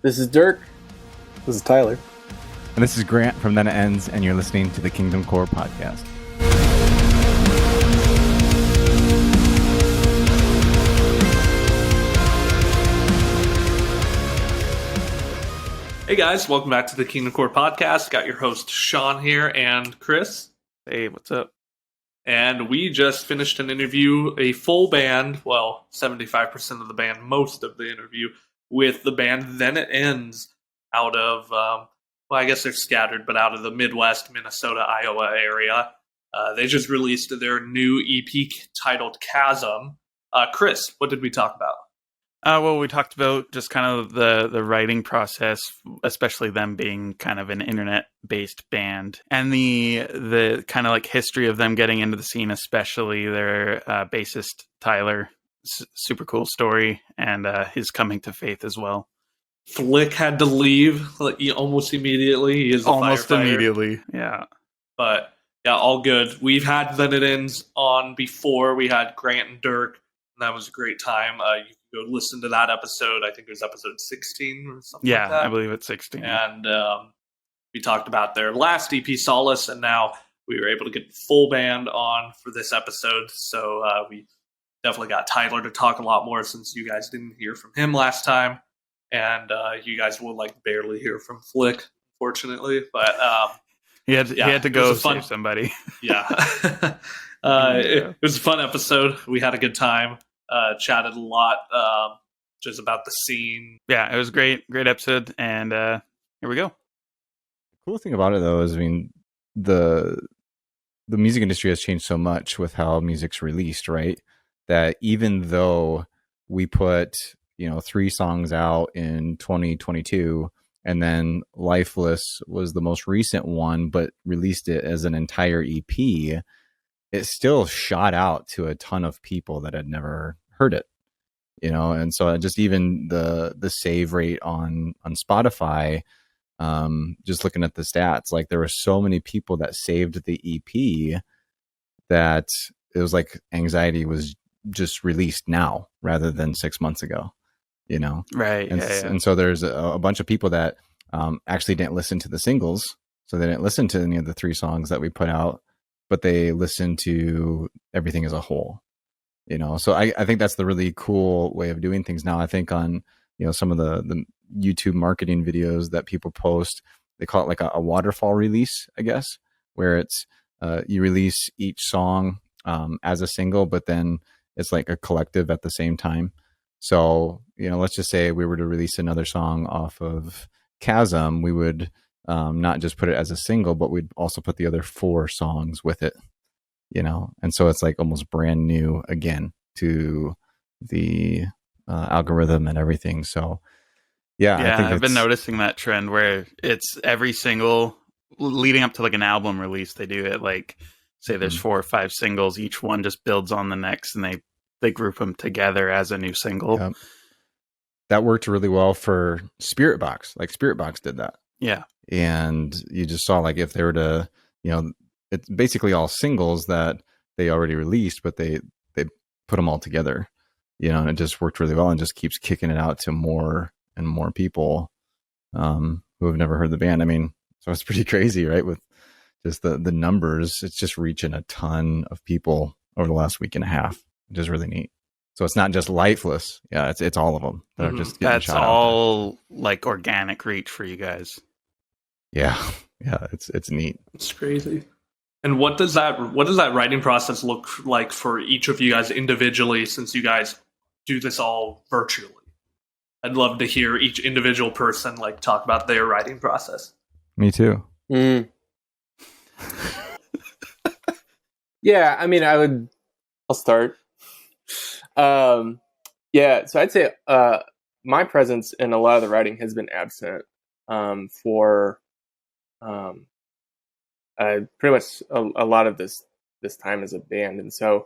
This is Dirk. This is Tyler. And this is Grant from Then It Ends, and you're listening to the KingdomCore podcast. Hey guys, welcome back to the KingdomCore podcast. Got your host Sean here and Chris. Hey, what's up? And we just finished an interview, a full band, well, 75% of the band, most of the interview, with the band Then It Ends out of, well, I guess they're scattered, but out of the Midwest, Minnesota, Iowa area. They just released their new EP titled Chasm. Chris, what did we talk about? Well, we talked about just kind of the writing process, especially them being kind of an internet-based band, and the kind of like history of them getting into the scene, especially their bassist Tyler. Super cool story, and his coming to faith as well. Flick had to leave almost immediately. He is almost firefighter. Immediately, yeah. But yeah, all good. We've had Then It Ends on before. We had Grant and Dirk, and that was a great time. You can go listen to that episode. I think it was episode 16 or something like that. Yeah, I believe it's 16. And we talked about their last EP, Solace, and now we were able to get the full band on for this episode. So we definitely got Tyler to talk a lot more since you guys didn't hear from him last time. And you guys will barely hear from Flick, fortunately. But he had to go save somebody. Yeah. It was a fun episode. We had a good time. Chatted a lot just about the scene. Yeah, it was great episode, and here we go. The cool thing about it, though, is the music industry has changed so much with how music's released, right? That even though we put 3 songs out in 2022, and then Lifeless was the most recent one, but released it as an entire EP, it still shot out to a ton of people that had never heard it, and so just even the save rate on Spotify, just looking at the stats, there were so many people that saved the EP that it was like Anxiety was just released now rather than 6 months ago, Right. And so there's a bunch of people that actually didn't listen to the singles, so they didn't listen to any of the 3 songs that we put out, but they listen to everything as a whole, So I think that's the really cool way of doing things now. I think on, some of the YouTube marketing videos that people post, they call it a waterfall release, I guess, where it's, you release each song as a single, but then it's like a collective at the same time. So, let's just say we were to release another song off of Chasm, we would, not just put it as a single, but we'd also put the other 4 songs with it, and so it's almost brand new again to the algorithm and everything. So yeah, I think I've been noticing that trend where it's every single leading up to an album release, they do it say there's 4 or 5 singles, each one just builds on the next, and they group them together as a new single. Yep. That worked really well for Spirit Box. Spirit Box did that. Yeah. And you just saw if they were to, it's basically all singles that they already released, but they put them all together, and it just worked really well and just keeps kicking it out to more and more people who have never heard the band. I mean, so it's pretty crazy, right? With just the numbers, it's just reaching a ton of people over the last week and a half, which is really neat. So it's not just Lifeless. Yeah, it's all of them that are just getting That's shot all organic reach for you guys. Yeah, it's neat. It's crazy. And what does that writing process look like for each of you guys individually, since you guys do this all virtually? I'd love to hear each individual person talk about their writing process. Me too. Yeah, I mean, I'll start. Yeah, so I'd say my presence in a lot of the writing has been absent for pretty much a lot of this time as a band, and so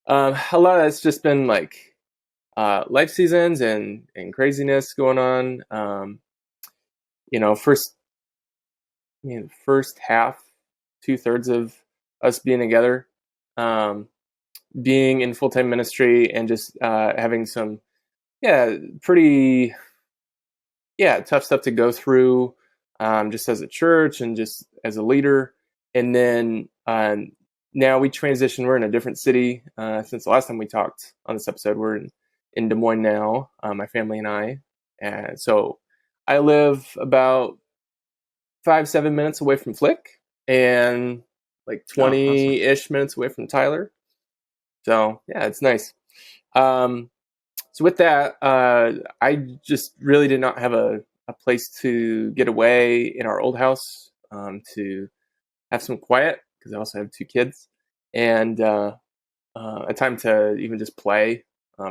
a lot of that's just been life seasons and craziness going on. First half, 2/3 of us being together, being in full-time ministry, and just having some pretty tough stuff to go through, just as a church and just as a leader. And then now we transition. We're in a different city since the last time we talked on this episode. We're in Des Moines now, my family and I. And so I live about 5-7 minutes away from Flick and like 20-ish minutes away from Tyler. So yeah, it's nice. So with that, I just really did not have a place to get away in our old house to have some quiet, because I also have 2 kids, and a time to even just play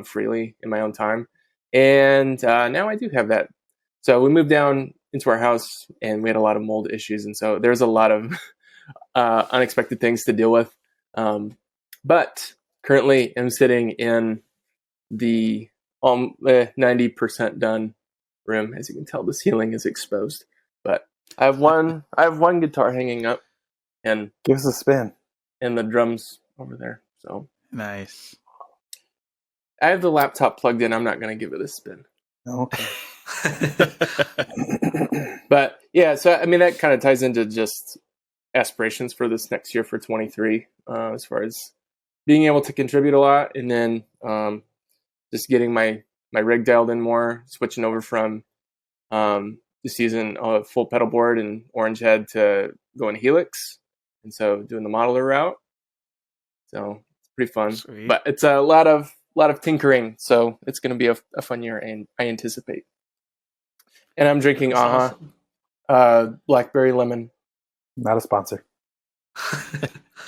freely in my own time. And now I do have that. So we moved down into our house, and we had a lot of mold issues, and so there's a lot of unexpected things to deal with. But currently, I'm sitting in the 90% done room. As you can tell, the ceiling is exposed. But I have one guitar hanging up, and give us a spin, and the drums over there. So nice. I have the laptop plugged in. I'm not going to give it a spin. Okay. But yeah, so I mean that kind of ties into just aspirations for this next year for 23, as far as being able to contribute a lot, and then just getting my rig dialed in more, switching over from just using a full pedal board and orange head to going Helix, and so doing the modeler route. So it's pretty fun. Sweet. But it's a lot of tinkering, so it's going to be a fun year, and I anticipate. And I'm drinking Blackberry Lemon. Not a sponsor.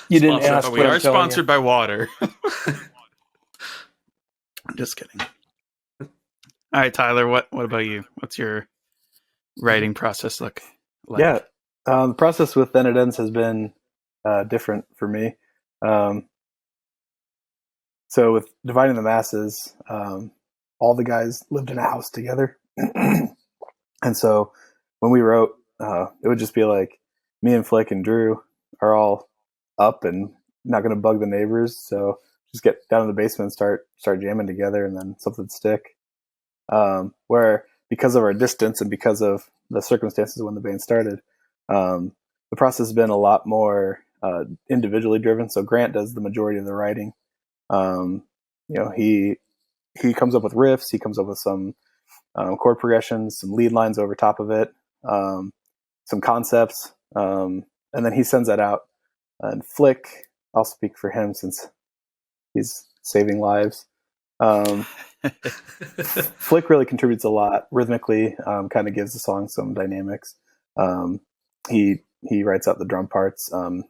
You didn't ask. But we are sponsored by water. I'm just kidding. All right, Tyler, what about you? What's your writing process look like? Yeah, the process with Then It Ends has been different for me. So with Dividing the Masses, all the guys lived in a house together. And so when we wrote, it would just be like me and Flick and Drew are all up and not going to bug the neighbors. So just get down in the basement and start jamming together, and then something would stick. Where because of our distance and because of the circumstances when the band started, the process has been a lot more individually driven. So Grant does the majority of the writing. He comes up with riffs. He comes up with some chord progressions, some lead lines over top of it, some concepts, and then he sends that out. And Flick, I'll speak for him since he's saving lives. Flick really contributes a lot rhythmically, kind of gives the song some dynamics. He writes out the drum parts. Grant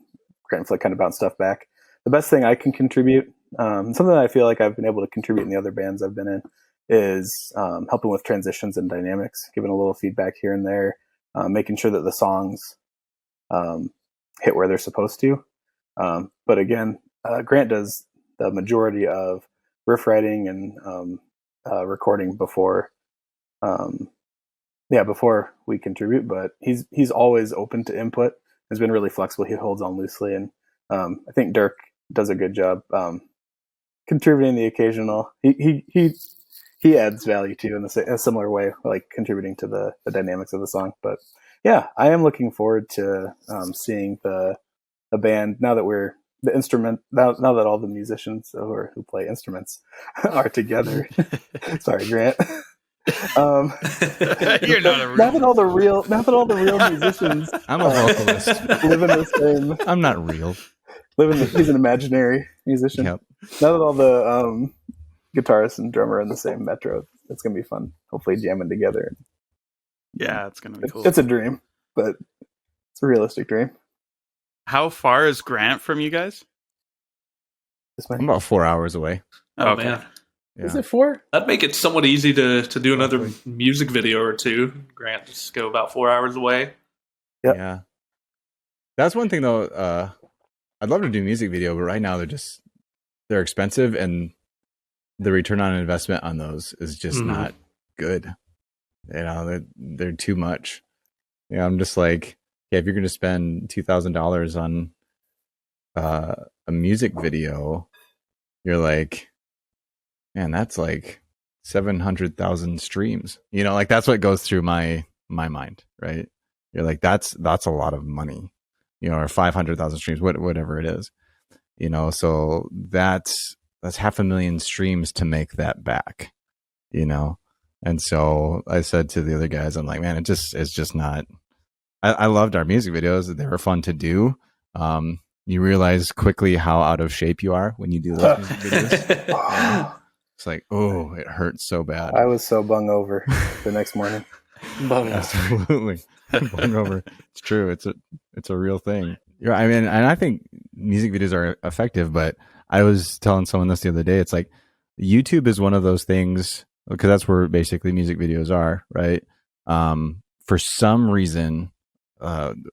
and Flick kind of bounce stuff back. The best thing I can contribute, something that I feel like I've been able to contribute in the other bands I've been in, is helping with transitions and dynamics, giving a little feedback here and there, making sure that the songs hit where they're supposed to. But again, Grant does the majority of riff writing and recording before we contribute. But he's always open to input. Has been really flexible. He holds on loosely, and I think Dirk does a good job contributing the occasional. He adds value too in a similar way, like contributing to the dynamics of the song. But yeah, I am looking forward to seeing the band now that we're the instrument now that all the musicians who play instruments are together. Sorry, Grant. You're not a real. Now that all the real musicians, I'm a vocalist. live in the same. I'm not real. He's an imaginary musician. Yep. Now that all the guitarist and drummer in the same metro, it's gonna be fun. Hopefully jamming together. Yeah, it's gonna be cool. It's a dream, but it's a realistic dream. How far is Grant from you guys? I'm about 4 hours away. Oh, Okay. man. Yeah. Is it 4? That'd make it somewhat easy to do another music video or two. Grant, just go about 4 hours away. Yep. Yeah. That's one thing though. I'd love to do music video, but right now they're expensive, and the return on investment on those is just not good. You know, they're too much. You know, I'm just like, yeah, if you're going to spend $2,000 on a music video, you're like, man, that's like 700,000 streams. You know, like that's what goes through my mind, right? You're like, that's a lot of money, you know, or 500,000 streams, whatever it is, you know. So that's 500,000 streams to make that back, you know. And so I said to the other guys, I'm like, man, it's just not. I loved our music videos; they were fun to do. You realize quickly how out of shape you are when you do those music videos. It's like, oh, it hurts so bad. I was so bung over the next morning. Absolutely. Bung over. It's true. It's a real thing. Yeah, I mean, and I think music videos are effective, but I was telling someone this the other day. It's like YouTube is one of those things, because that's where basically music videos are, right? For some reason,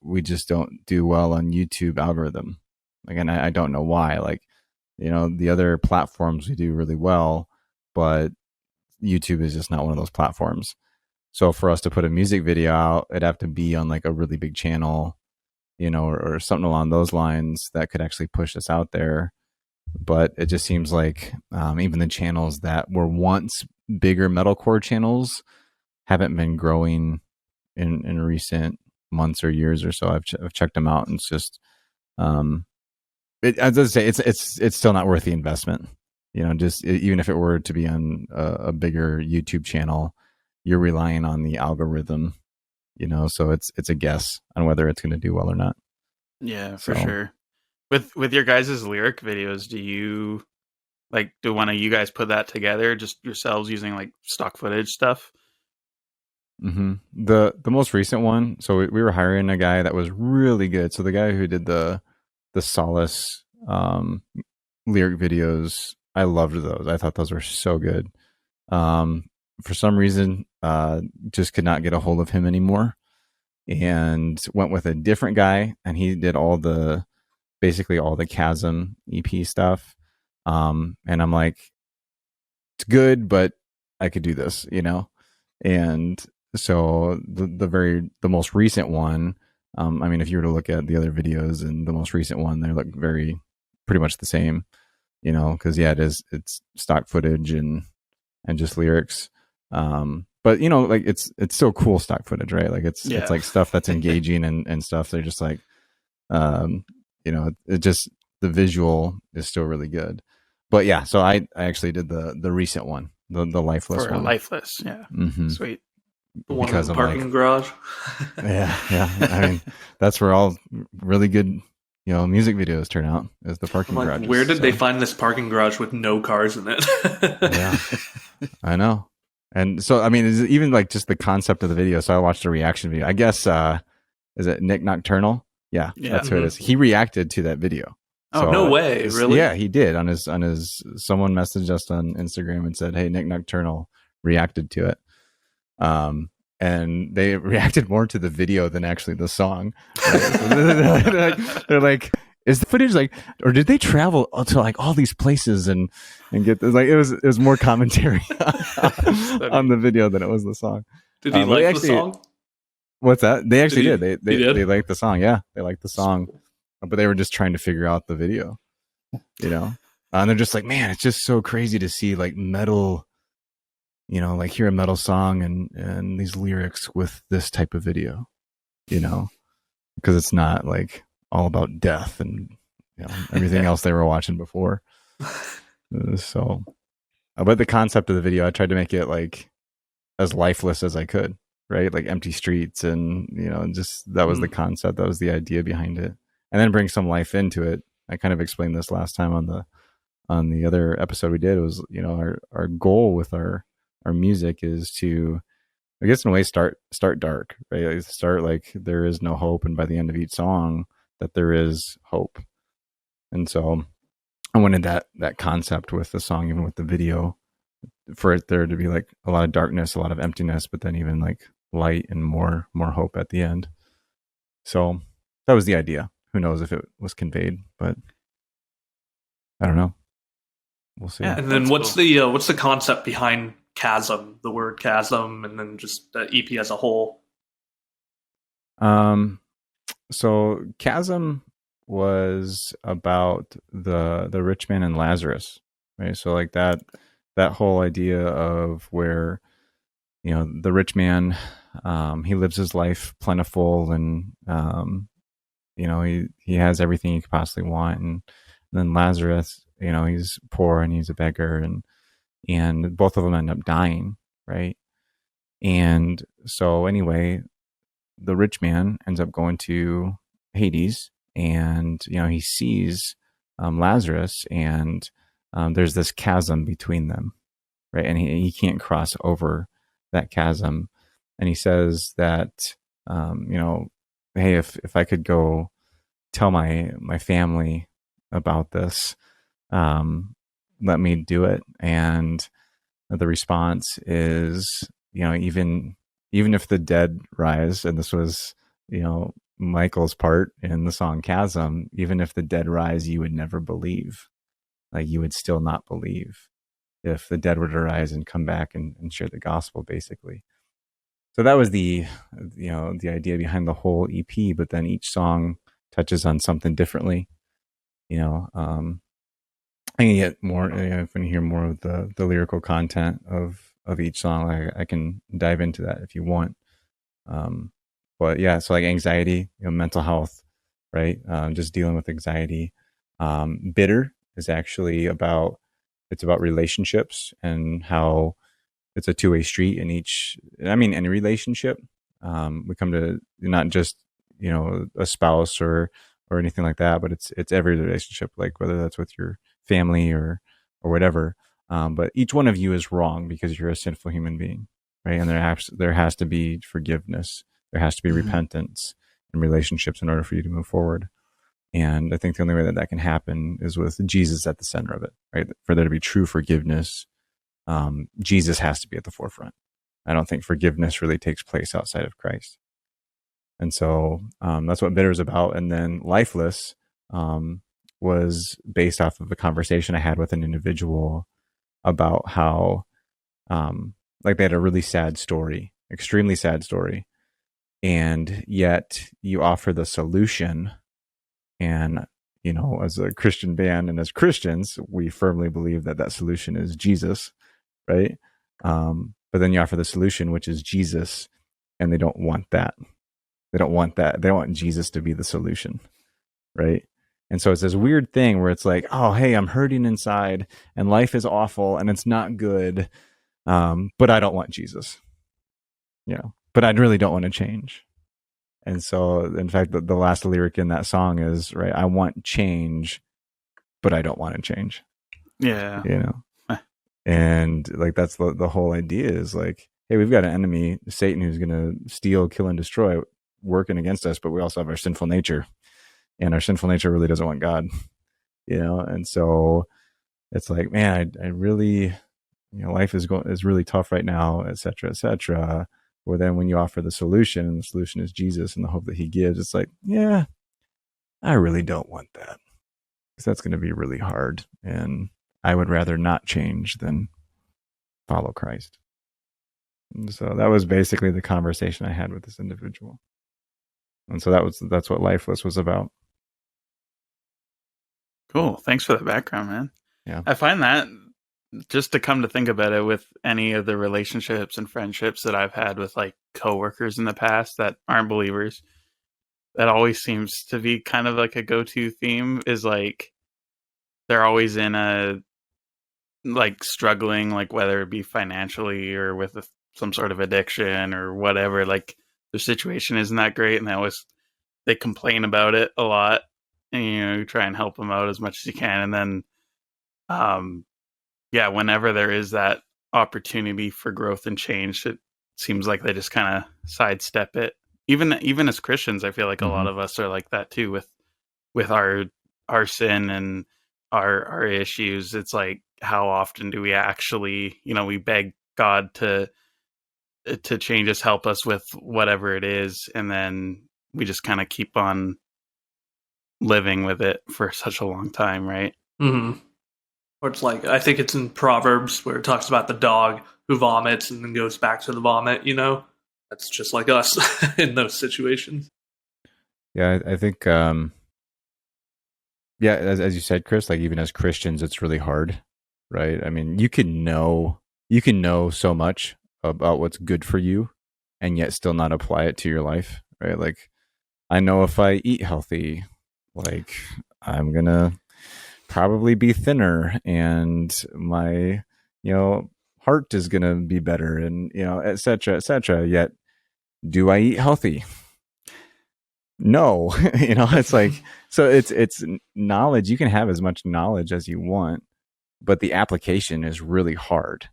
we just don't do well on YouTube algorithm. Again, I don't know why. Like, you know, the other platforms we do really well, but YouTube is just not one of those platforms. So for us to put a music video out, it'd have to be on like a really big channel, you know, or something along those lines that could actually push us out there. But it just seems like even the channels that were once bigger metalcore channels haven't been growing in recent months or years or so. I've checked them out, and it's just, as I say, it's still not worth the investment. You know, just even if it were to be on a bigger YouTube channel, you're relying on the algorithm, you know, so it's a guess on whether it's going to do well or not. Yeah, for sure. With your guys' lyric videos, do one of you guys put that together just yourselves using like stock footage stuff? Mm-hmm. The most recent one, so we were hiring a guy that was really good. So the guy who did the Solace lyric videos, I loved those. I thought those were so good. For some reason, just could not get a hold of him anymore, and went with a different guy, and he did basically all the Chasm EP stuff. And I'm like, it's good, but I could do this, you know? And so the most recent one, I mean, if you were to look at the other videos and the most recent one, they look pretty much the same, you know, because yeah, it's stock footage and just lyrics. But you know, like it's still cool stock footage, right? Like it's like stuff that's engaging and stuff. They're just like, you know, it just, the visual is still really good. But yeah, so I actually did the recent one, the lifeless one. Lifeless, yeah. Mm-hmm. Sweet. The one in the parking garage. Yeah. I mean, that's where all really good, you know, music videos turn out, is the parking garage. Where did they find this parking garage with no cars in it? Yeah, I know. And so, I mean, even like just the concept of the video. So I watched a reaction video. I guess, is it Nick Nocturnal? Yeah, that's who it is. He reacted to that video. Oh, so, no way. Really? Yeah, he did on his, someone messaged us on Instagram and said, hey, Nick Nocturnal reacted to it. And they reacted more to the video than actually the song. Right? So they're like, is the footage like, or did they travel to like all these places and get this? Like, it was more commentary on the video than it was the song. Did he like the song? What's that? They actually did. They liked the song. Yeah, they liked the song, but they were just trying to figure out the video, you know. And they're just like, man, it's just so crazy to see like metal, you know, like hear a metal song and these lyrics with this type of video, you know, because it's not like all about death and, you know, everything else they were watching before. So, but the concept of the video, I tried to make it like as lifeless as I could, right? Like empty streets, and, you know, just that was the concept, that was the idea behind it, and then bring some life into it. I kind of explained this last time on the other episode we did. It was, you know, our goal with our music is to, I guess in a way, start dark, right? Like start like there is no hope, and by the end of each song that there is hope. And so I wanted that concept with the song, even with the video, for it there to be like a lot of darkness, a lot of emptiness, but then even like light and more hope at the end. So that was the idea. Who knows if it was conveyed, but I don't know. We'll see. Yeah, and then what's the concept behind Chasm, the word chasm, and then just the EP as a whole? So Chasm was about the rich man and Lazarus, right? So like that that whole idea of where, you know, the rich man, he lives his life plentiful, and you know, he has everything he could possibly want, and then Lazarus, you know, he's poor and he's a beggar, and both of them end up dying, right? And so anyway, the rich man ends up going to Hades, and you know, he sees Lazarus, and there's this chasm between them, right? And he can't cross over that chasm, and he says that, you know, hey, if I could go tell my family about this, let me do it. And the response is, you know, even if the dead rise, and this was, you know, Michael's part in the song Chasm, even if the dead rise, you would never believe. Like, you would still not believe if the dead were to rise and come back and share the gospel, basically. So that was the, you know, the idea behind the whole EP. But then each song touches on something differently. You know, I can get more, you know, if I hear more of the lyrical content of each song, I can dive into that if you want. But yeah, so like anxiety, you know, mental health, right? Just dealing with anxiety. Bitter is actually about, it's about relationships and how it's a two-way street in each, I mean, any relationship. We come to not just, you know, a spouse or anything like that, but it's every relationship, like whether that's with your family or whatever. But each one of you is wrong because you're a sinful human being, right? And there has to be forgiveness. There has to be repentance in relationships in order for you to move forward. And I think the only way that that can happen is with Jesus at the center of it, right? For there to be true forgiveness, Jesus has to be at the forefront. I don't think forgiveness really takes place outside of Christ. And so that's what Bitter is about. And then Lifeless was based off of a conversation I had with an individual about how, like, they had a really sad story, extremely sad story. And yet you offer the solution. And, you know, as a Christian band and as Christians, we firmly believe that that solution is Jesus, right? But then you offer the solution, which is Jesus, and they don't want that. They don't want that. They don't want Jesus to be the solution, right? And so it's this weird thing where it's like, oh, hey, I'm hurting inside and life is awful and it's not good, but I don't want Jesus, you know, but I really don't want to change. And so, in fact, the last lyric in that song is, right, I want change, but I don't want to change. Yeah. You know? And like, that's the whole idea is like, hey, we've got an enemy, Satan, who's going to steal, kill, and destroy, working against us, but we also have our sinful nature. And our sinful nature really doesn't want God, you know? And so it's like, man, I really, you know, life is really tough right now, et cetera, et cetera. Or then when you offer the solution, and the solution is Jesus and the hope that he gives, it's like, yeah, I really don't want that, because that's going to be really hard. And I would rather not change than follow Christ. And so that was basically the conversation I had with this individual. And so that's what Lifeless was about. Cool. Thanks for the background, man. Yeah. I find that, just to come to think about it, with any of the relationships and friendships that I've had with like coworkers in the past that aren't believers, that always seems to be kind of like a go-to theme, is like they're always in a, like, struggling, like whether it be financially or with some sort of addiction or whatever. Like, their situation isn't that great, and they complain about it a lot, and you try and help them out as much as you can. And then yeah, whenever there is that opportunity for growth and change, it seems like they just kind of sidestep it. Even as Christians, I feel like a lot of us are like that too, with our sin and our issues. It's like, how often do we actually, we beg God to change us, help us with whatever it is, and then we just kind of keep on living with it for such a long time, right? Mm-hmm. Or it's like, I think it's in Proverbs where it talks about the dog who vomits and then goes back to the vomit, That's just like us in those situations. Yeah, I think, yeah, as you said, Chris, like even as Christians, it's really hard right? I mean, you can know so much about what's good for you and yet still not apply it to your life, right? Like, I know if I eat healthy, like, I'm gonna probably be thinner and my, heart is gonna be better, and et cetera, et cetera. Yet, do I eat healthy? No. It's like, so it's knowledge. You can have as much knowledge as you want, but the application is really hard.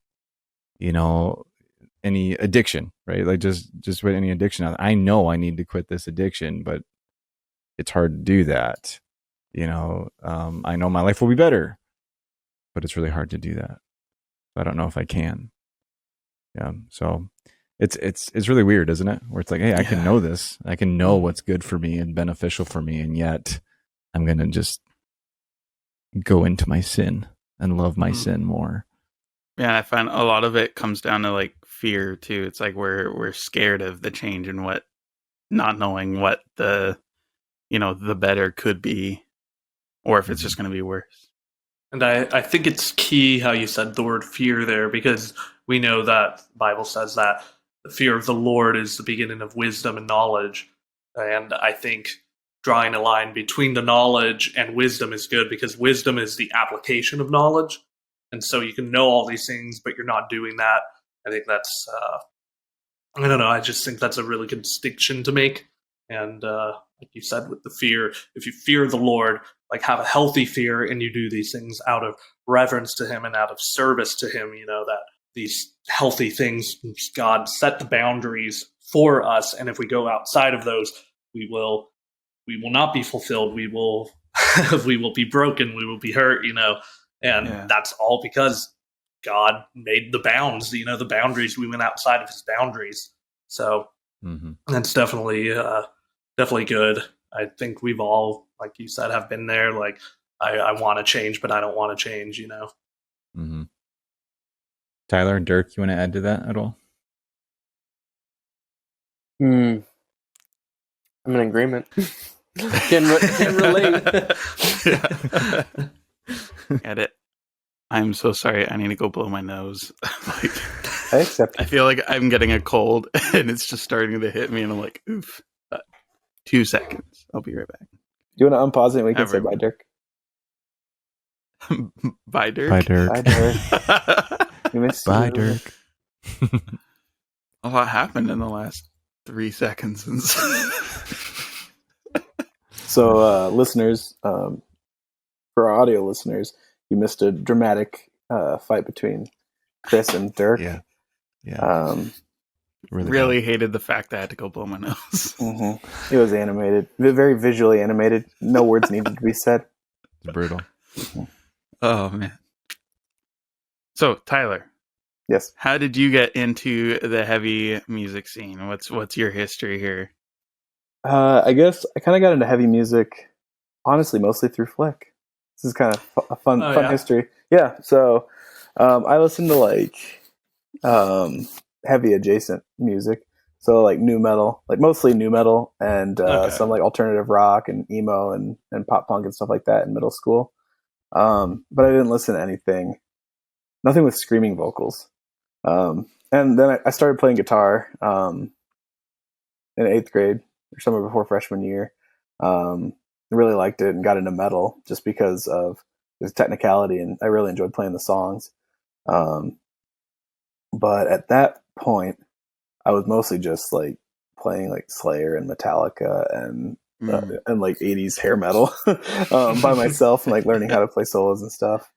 Any addiction, right? Like, just with any addiction, I know I need to quit this addiction, but it's hard to do that. I know my life will be better, but it's really hard to do that. I don't know if I can. Yeah. So it's really weird, isn't it? Where it's like, hey, I can know this. I can know what's good for me and beneficial for me, and yet I'm gonna just go into my sin and love my sin more. Yeah, I find a lot of it comes down to like fear too. It's like we're scared of the change and what, not knowing what the better could be, or if it's just going to be worse. And I think it's key how you said the word fear there, because we know that the Bible says that the fear of the Lord is the beginning of wisdom and knowledge. And I think drawing a line between the knowledge and wisdom is good, because wisdom is the application of knowledge. And so you can know all these things, but you're not doing that. I think that's, I don't know, I just think that's a really good distinction to make. And like you said, with the fear, if you fear the Lord, like have a healthy fear, and you do these things out of reverence to him and out of service to him, that these healthy things, God set the boundaries for us. And if we go outside of those, we will not be fulfilled. We will, we will be broken. We will be hurt, and that's all because God made the bounds, the boundaries. We went outside of his boundaries. So that's definitely good. I think we've all, like you said, have been there. Like, I want to change, but I don't want to change, Tyler and Dirk, you want to add to that at all? I'm in agreement. can relate. Get it. I'm so sorry. I need to go blow my nose. I accept. I feel like I'm getting a cold, and it's just starting to hit me, and I'm like, oof. 2 seconds. I'll be right back. Do you want to unpause it and we can say bye, Dirk? Bye, Dirk. Bye, Dirk. Bye, Dirk. We miss Bye, you. Dirk. A lot happened in the last 3 seconds. So, listeners, for our audio listeners, you missed a dramatic fight between Chris and Dirk. Yeah. Really hated the fact that I had to go blow my nose. It was animated, very visually animated. No words needed to be said. It's brutal. Oh man. So Tyler, yes, how did you get into the heavy music scene? What's your history here? I guess I kind of got into heavy music, honestly, mostly through Flick. This is kind of a fun history. Yeah, so I listened to like heavy adjacent music, so like new metal, like mostly new metal, and some like alternative rock and emo and pop punk and stuff like that in middle school. But I didn't listen to nothing with screaming vocals. And then I started playing guitar in 8th grade or summer before freshman year. I really liked it and got into metal just because of the technicality, and I really enjoyed playing the songs. But at that point, I was mostly just like playing like Slayer and Metallica and like 80s hair metal by myself, and like learning how to play solos and stuff.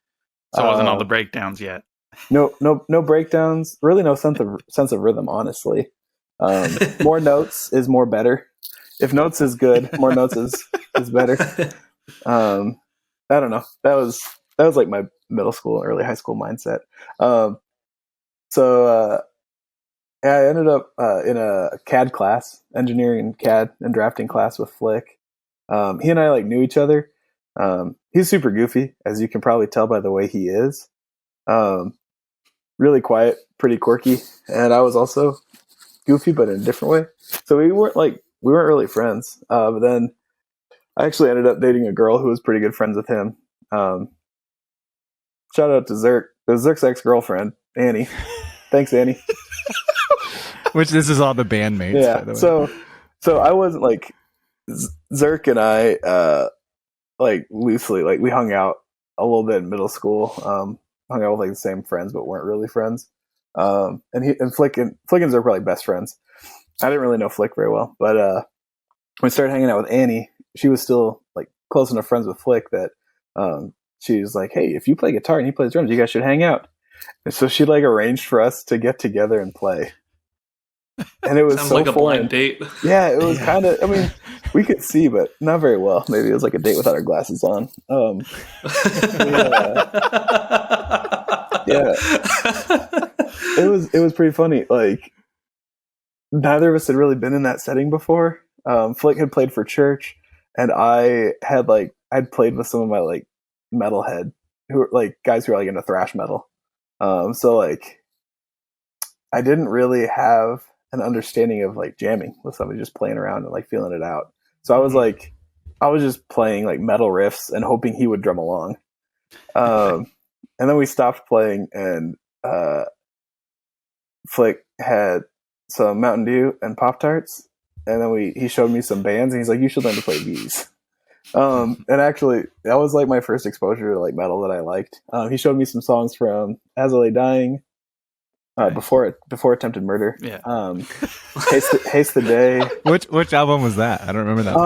So it wasn't all the breakdowns yet. No breakdowns. Really, no sense of rhythm. Honestly, more notes is more better. If notes is good, more notes is better. I don't know. That was like my middle school, early high school mindset. So I ended up in a CAD class, engineering CAD and drafting class with Flick. He and I like knew each other. He's super goofy, as you can probably tell by the way he is. Really quiet, pretty quirky, and I was also goofy, but in a different way. So we weren't really friends. But then I actually ended up dating a girl who was pretty good friends with him. shout out to Zerk. It was Zerk's ex-girlfriend, Annie. Thanks, Annie. Which this is all the bandmates, by the way. So I wasn't like Zerk and I like loosely, like we hung out a little bit in middle school. Hung out with like the same friends, but weren't really friends. And Flick and Zerk were like best friends. I didn't really know Flick very well, but when we started hanging out with Annie, she was still like close enough friends with Flick that she was like, "Hey, if you play guitar and he plays drums, you guys should hang out." And so she like arranged for us to get together and play. And it was Sounds so like a fun. blind date. Yeah, it was kind of. I mean, we could see, but not very well. Maybe it was like a date without our glasses on. Yeah, it was pretty funny. Like neither of us had really been in that setting before. Flick had played for church, and I'd played with some of my like metalhead who were like guys who are like into thrash metal. So like I didn't really have an understanding of like jamming with somebody, just playing around and like feeling it out. So I was like, I was just playing like metal riffs and hoping he would drum along. And then we stopped playing, and Flick had some Mountain Dew and Pop-Tarts, and then he showed me some bands, and he's like, "You should learn to play these." And actually, that was like my first exposure to like metal that I liked. He showed me some songs from As I Lay Dying, Nice. before Attempted Murder. Yeah. Haste the Day. Which album was that? I don't remember that.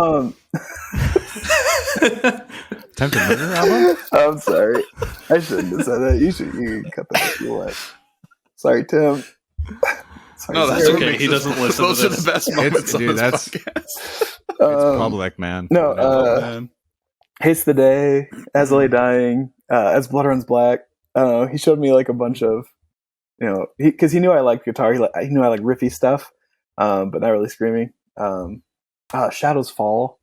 Attempted Murder album? I'm sorry. I shouldn't have said that. You can cut that if you want. Sorry, Tim. Sorry, No, that's Sarah. okay. He doesn't listen Those to are this. the best moments Dude, on this that's- podcast. It's public, man. No, Man. Haste the Day, As I Lay Dying, As Blood Runs Black. I don't know. He showed me like a bunch of, because he knew I liked guitar. He knew I like riffy stuff, but not really screaming. Shadows Fall,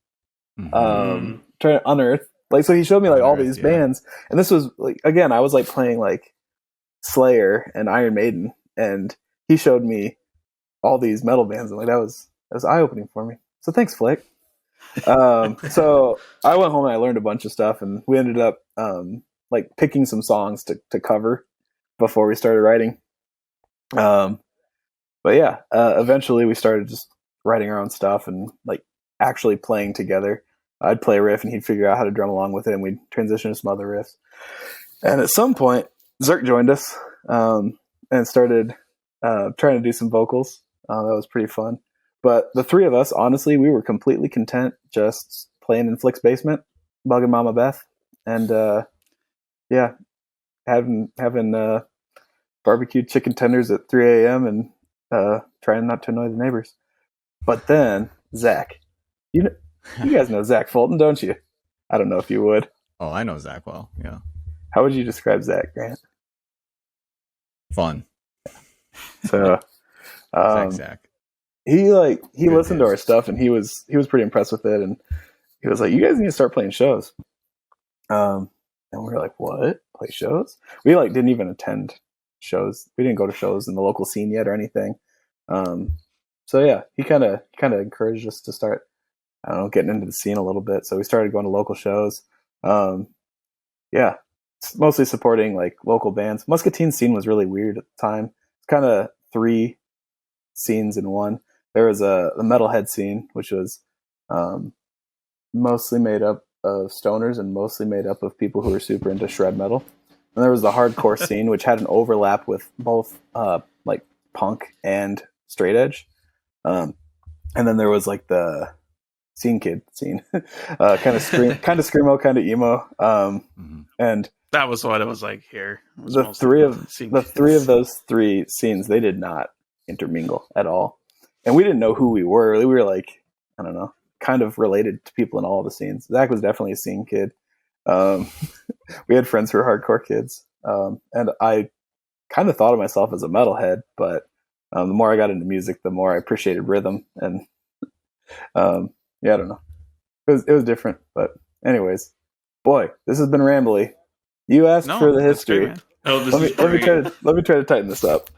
Mhm. trying to Unearth. Like, so he showed me like all Unearth, these yeah. bands, and this was like, again, I was like playing like Slayer and Iron Maiden, and he showed me all these metal bands, and like that was eye opening for me. So thanks, Flick. So I went home and I learned a bunch of stuff, and we ended up like picking some songs to cover before we started writing. But yeah, eventually we started just writing our own stuff and like actually playing together. I'd play a riff and he'd figure out how to drum along with it, and we'd transition to some other riffs. And at some point, Zerk joined us and started trying to do some vocals. That was pretty fun. But the three of us, honestly, we were completely content just playing in Flick's basement, bugging Mama Beth, and yeah, having barbecued chicken tenders at 3 a.m. and trying not to annoy the neighbors. But then Zach, you guys know Zach Fulton, don't you? I don't know if you would. Oh, I know Zach well. Yeah. How would you describe Zach, Grant? Fun. So Zach. he Good listened to our taste. stuff, and he was pretty impressed with it, and he was like, "You guys need to start playing shows." And we were like, "What? Play shows?" We like didn't even attend shows. We didn't go to shows in the local scene yet or anything. So yeah, he kind of encouraged us to start, I don't know, getting into the scene a little bit. So we started going to local shows. Yeah, mostly supporting like local bands. Muscatine scene was really weird at the time. It's kind of three scenes in one. There was the metalhead scene, which was mostly made up of stoners and mostly made up of people who were super into shred metal. And there was the hardcore scene, which had an overlap with both like punk and straight edge. And then there was like the scene kid scene, kind of screamo, kind of emo. And That was what it was like here. It was the mostly three of those three scenes, they did not intermingle at all. And we didn't know who we were. We were like, I don't know, kind of related to people in all the scenes. Zach was definitely a scene kid. We had friends who were hardcore kids. And I kind of thought of myself as a metalhead, but the more I got into music, the more I appreciated rhythm. And yeah, I don't know. It was different. But anyways, boy, this has been rambly. You asked for the that's great, history. man. Oh, this Let is me try to tighten this up.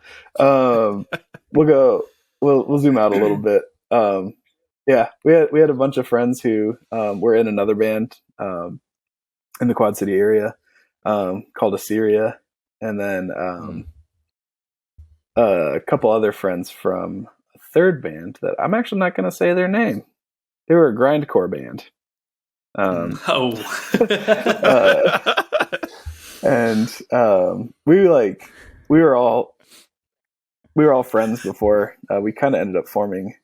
We'll zoom out a little bit. Yeah, we had a bunch of friends who were in another band in the Quad City area, called Assyria, and then a couple other friends from a third band that I'm actually not going to say their name. They were a grindcore band. And we were all friends before we kind of ended up forming.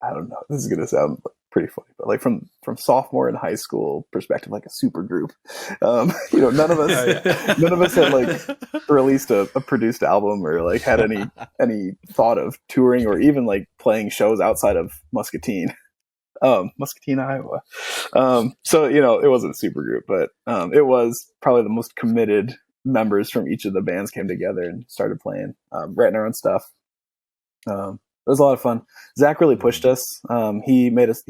I don't know. This is going to sound pretty funny, but like from sophomore in high school perspective, like a super group. None of us had like released a produced album or like had any thought of touring or even like playing shows outside of Muscatine, Iowa. So it wasn't a super group, but it was probably the most committed members from each of the bands came together and started playing, writing our own stuff. It was a lot of fun. Zach really pushed us. He made us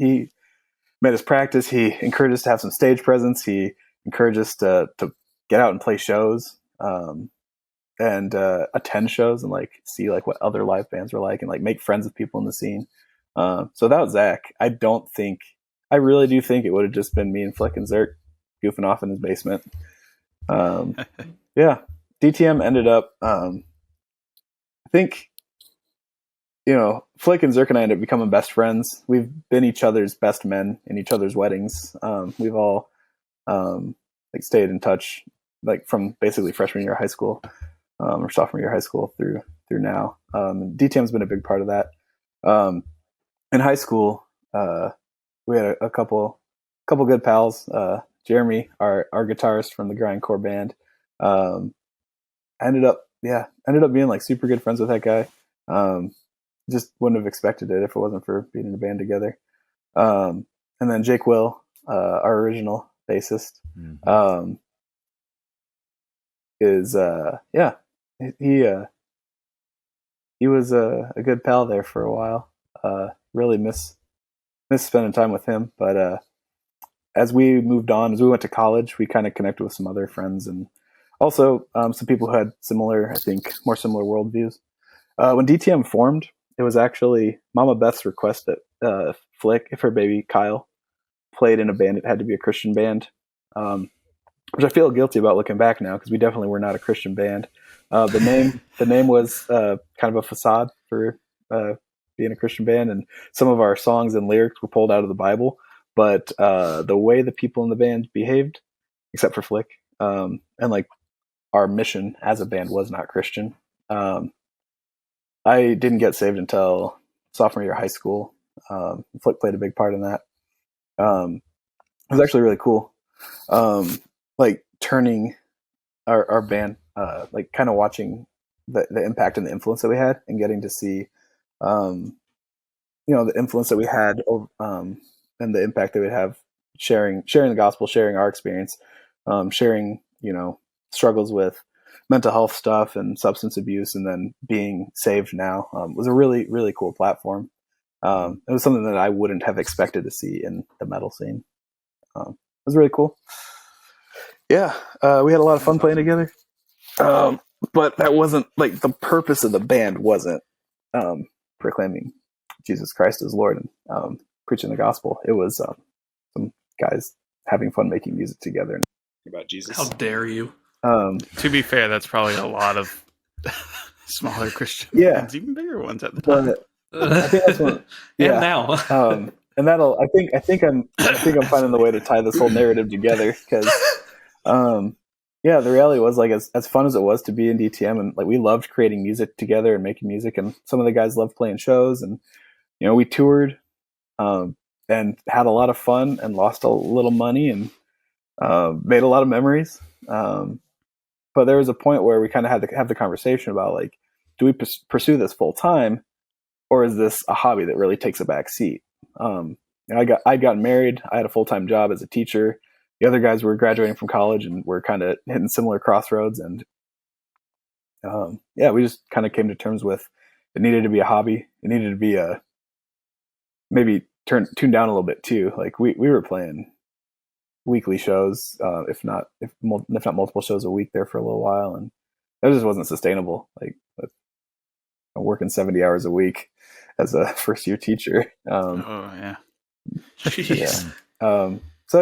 practice. He encouraged us to have some stage presence. He encouraged us to get out and play shows, and attend shows and like see like what other live bands were like and like make friends with people in the scene. So that was Zach. I really do think it would have just been me and Flick and Zerk goofing off in his basement. Yeah. DTM ended up, I think, Flick and Zerk and I ended up becoming best friends. We've been each other's best men in each other's weddings. We've all like stayed in touch like from basically freshman year of high school, or sophomore year of high school through now. DTM's been a big part of that. In high school, we had a couple good pals. Jeremy, our guitarist from the grindcore band, ended up being like super good friends with that guy. Just wouldn't have expected it if it wasn't for being in a band together. And then Jake Will, our original bassist, is he was a good pal there for a while. Really miss spending time with him, but as we moved on, as we went to college, we kind of connected with some other friends and also some people who had more similar worldviews. When DTM formed, it was actually Mama Beth's request that Flick, if her baby Kyle played in a band, it had to be a Christian band, which I feel guilty about looking back now because we definitely were not a Christian band. The name was kind of a facade for being a Christian band, and some of our songs and lyrics were pulled out of the Bible. But the way the people in the band behaved, except for Flick, and like our mission as a band was not Christian. I didn't get saved until sophomore year of high school. Flick played a big part in that. It was actually really cool. Like turning our band, like kind of watching the impact and the influence that we had and getting to see, the influence that we had, and the impact that we'd have sharing the gospel, sharing our experience, sharing, struggles with mental health stuff and substance abuse, and then being saved now, was a really, really cool platform. It was something that I wouldn't have expected to see in the metal scene. It was really cool. Yeah. We had a lot of fun playing together. But that wasn't like the purpose of the band wasn't, proclaiming Jesus Christ as Lord and, preaching the gospel. It was, some guys having fun making music together and about Jesus. How dare you? To be fair, that's probably a lot of smaller Christian bands, even bigger ones at the time. I think that's one. Yeah. And now, and that'll. I think I'm finding the way to tie this whole narrative together because, the reality was like as fun as it was to be in DTM, and like we loved creating music together and making music, and some of the guys loved playing shows, and we toured, and had a lot of fun and lost a little money and made a lot of memories. But there was a point where we kind of had to have the conversation about like, do we pursue this full time, or is this a hobby that really takes a back seat? I'd gotten married. I had a full-time job as a teacher. The other guys were graduating from college and were kind of hitting similar crossroads. And we just kind of came to terms with it needed to be a hobby. It needed to be maybe tuned down a little bit too. Like we were playing weekly shows, if not multiple shows a week there for a little while, and that just wasn't sustainable. Like I'm working 70 hours a week as a first year teacher. jeez. So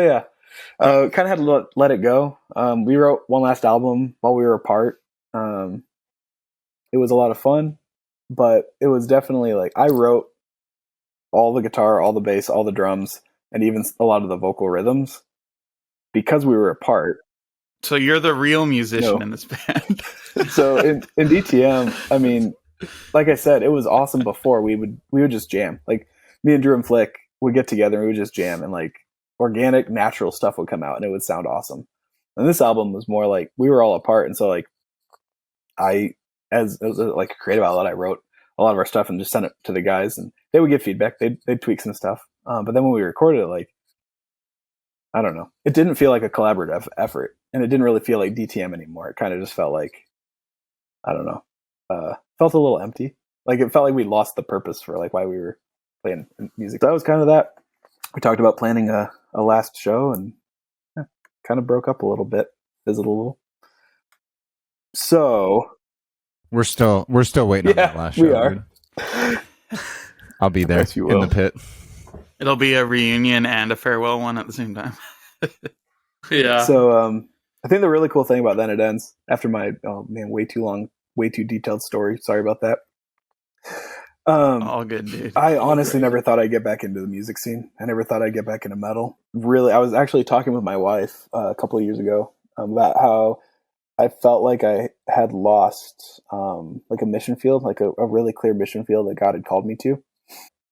Kind of had to let it go. We wrote one last album while we were apart. It was a lot of fun, but it was definitely like I wrote all the guitar, all the bass, all the drums, and even a lot of the vocal rhythms because we were apart. So you're the real musician No. in this band. So in DTM, I mean, like I said, it was awesome before. We would just jam. Like me and Drew and Flick would get together and we would just jam, and like organic, natural stuff would come out and it would sound awesome. And this album was more like we were all apart, and so like as like a creative outlet, I wrote a lot of our stuff and just sent it to the guys, and they would give feedback. They'd tweak some stuff. But then when we recorded it, like, I don't know, it didn't feel like a collaborative effort, and it didn't really feel like DTM anymore. It kind of just felt like, I don't know, felt a little empty. Like it felt like we lost the purpose for like why we were playing music. So that was kind of that. We talked about planning a last show, and kind of broke up a little bit, fizzled a little. So We're still waiting on that last show. we are. Dude. I'll be there Yes, you in will. the pit. It'll be a reunion and a farewell one at the same time. Yeah. So I think the really cool thing about Then It Ends, after my way too long, way too detailed story. Sorry about that. All good, dude. I honestly never thought I'd get back into the music scene. I never thought I'd get back into metal. Really, I was actually talking with my wife a couple of years ago about how I felt like I had lost like a mission field, like a really clear mission field that God had called me to.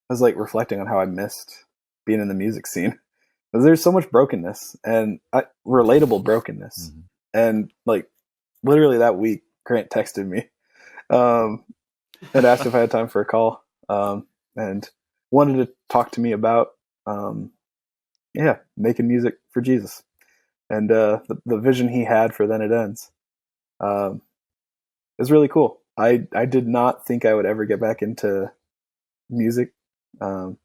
I was like reflecting on how I missed being in the music scene. Because there's so much brokenness and relatable brokenness. Mm-hmm. And like literally that week, Grant texted me and asked if I had time for a call and wanted to talk to me about making music for Jesus. And the vision he had for Then It Ends is really cool. I did not think I would ever get back into music,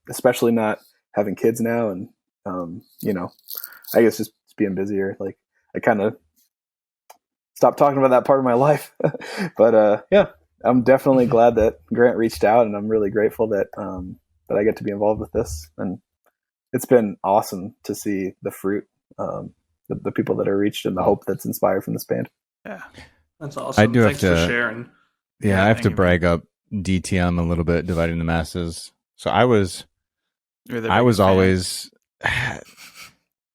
especially not having kids now, and I guess just being busier. Like I kind of stopped talking about that part of my life. But I'm definitely glad that Grant reached out, and I'm really grateful that that I get to be involved with this. And it's been awesome to see the fruit, the people that are reached, and the hope that's inspired from this band. Yeah, that's awesome. I do Thanks have for to sharing. Yeah, I have to you, brag up DTM a little bit, Dividing the Masses. So I was You're the biggest fan. always.